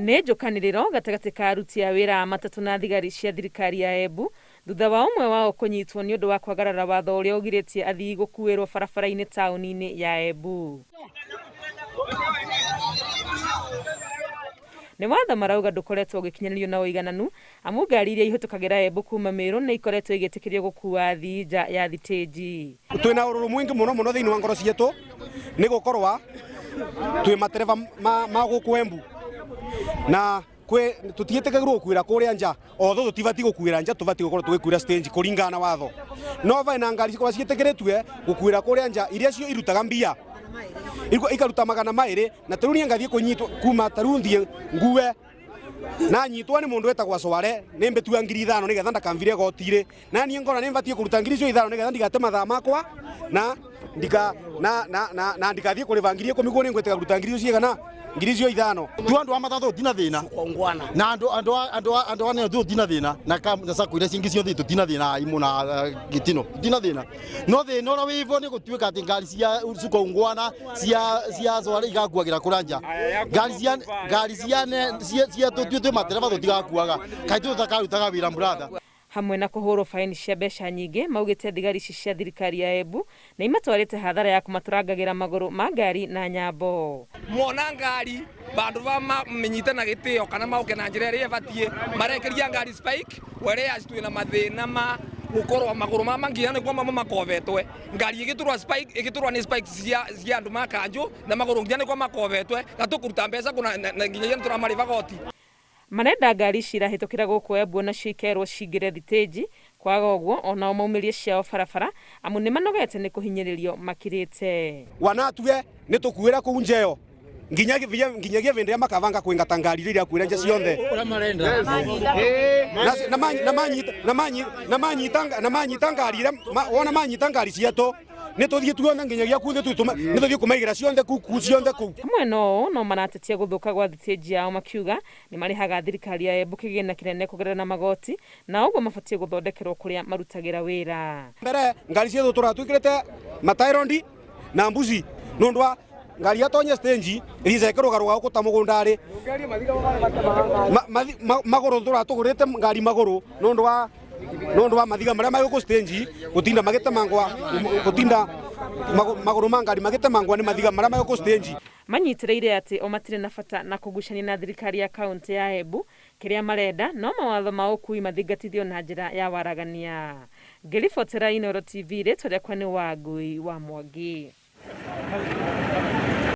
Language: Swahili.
Nĩ njũkanĩrĩro gatagatĩ ka aruti a wĩra a matatũ na thigari cia thirikari ya Embu thutha wa ũmwe wao kũnyitwo nĩ ũndũ wa kwagarara watho ũrĩa ũgirĩtie athii gũkuĩrwo barabara-inĩ taũni-inĩ ya Embu. Nĩ watho marauga ndũkoretwo ũgĩkinyanĩrio na ũigananu amu ngari iria ihĩtũkagĩra Embu kuma Meru nĩ ikoretwo igĩtĩkĩrio gũkua athii nja ya thitĩnji. Twĩna ũrũrũ mũingĩ mũno thĩinĩ wa ngoro ciitũ nĩ gũkorwa twĩ matereba ma gũkũ Embu na tutiĩtĩkagĩrwo gũkuĩra kũrĩa nja, otho tũtibatiĩ gũkuĩra nja, tũbatiĩ gũkorwo tũgĩkuĩra stage kũringana na watho. No vai na ngari cikorwo ciĩtĩkĩrĩtue gũkuĩra kũrĩa nja iria cio irutaga mbia ikaruta 200 na taruni ngathiĩ kũnyitwo kuma tarunthie ngue na nyitwa nĩ mũndũ wetagwa Sware nĩ mbetua 5,000 nĩgetha ndakamvire gotire na niĩ ngona nĩ mbatie kũruta 5,000 nĩgetha ndigate mathaa makwa na ndikathiĩ kũrĩva 10,000 nĩ ngwetega kũruta 5,000 5,000. Tu andu amatatho tina thina na andu ane tu tina thina na sakwire cingi ciothe tutina thina imuna gitino tina thina no thina ora wivo ni gutuika ati ngari cia suko ungwana cia Sware igakuagira kuranja ngari cia tutu matereba tutigakuaga kaitu tutakarutaga wira brother. Hamwe na kũhũrwo faini cia mbeca nyingĩ maugĩte thigari ici cia thirikari ya Embu na imatwarĩte hathara ya kũmatũrangagĩra magũrũ ma ngari na nyambo. Muona ngari bandu bamenyite na gĩtĩo kana mauke na njĩra ĩrĩa ĩbatiĩ marekeria ngari spike whereas twĩna mathĩna ma gukorwo magũrũ ma mangiya nĩguo mama makovetwe ngari ĩgĩtũrwa nĩ spike cia andu makanjũ na magũrũ nginya nĩguo makovetwe gatũkũruta mbeca kuna nginya tũramarĩva goti. Marenda ngari cirahĩtũkĩra gũkũ Embu nacio ikerwo cingĩre thitĩnji, kwaga ũguo onao maumĩrie ciao barabara amu nĩ manogete nĩ kũhinyĩrĩrio makirĩte. Wanatue nĩ tũkuĩra kũu njeo nginyagia vĩndĩ ya makavanga kwĩngata ngari iria irakuĩra nja ciothe na manyita ngari iria wona manyita ngari cietũ nĩ tũthiĩ tuone nginyagia kuthe nĩ tũthiĩ kũmaigĩra ciothe kuu ciothe kuu. Hamwe no maratetia gũthũka gwa thitĩnji yao makiuga nĩ marĩhaga thirikari ya Embu kĩgĩna kĩnene kũgerera na magoti na ũguo mabatiĩ gũthondekerwo kũrĩa marutagĩra wĩra. Mbere ngari cietũ tũratwĩkĩrĩte matairondi na mbuzi nũndũ wa ngari yatonye stage irizekerwo gũta mũgũndarĩ magũrũ tũratũgũrĩte ngari magũrũ nũndũ wa mathiga marĩa magũkũ stage gũtinda magĩtemangwa gũtinda magũrũ ma ngari magĩtemangwa nĩ mathiga marĩa magũkũ stage. Manyitĩrĩire atĩ o matirĩ na bata na kũgucania na thirikari ya kaunti ya Embu kĩrĩa marenda no mawatho ma ũkui mathingatithio na njĩra ya waragania. Ngĩribotera Inooro TV rĩtwa rĩakwa nĩ Wangui wa Mwangi.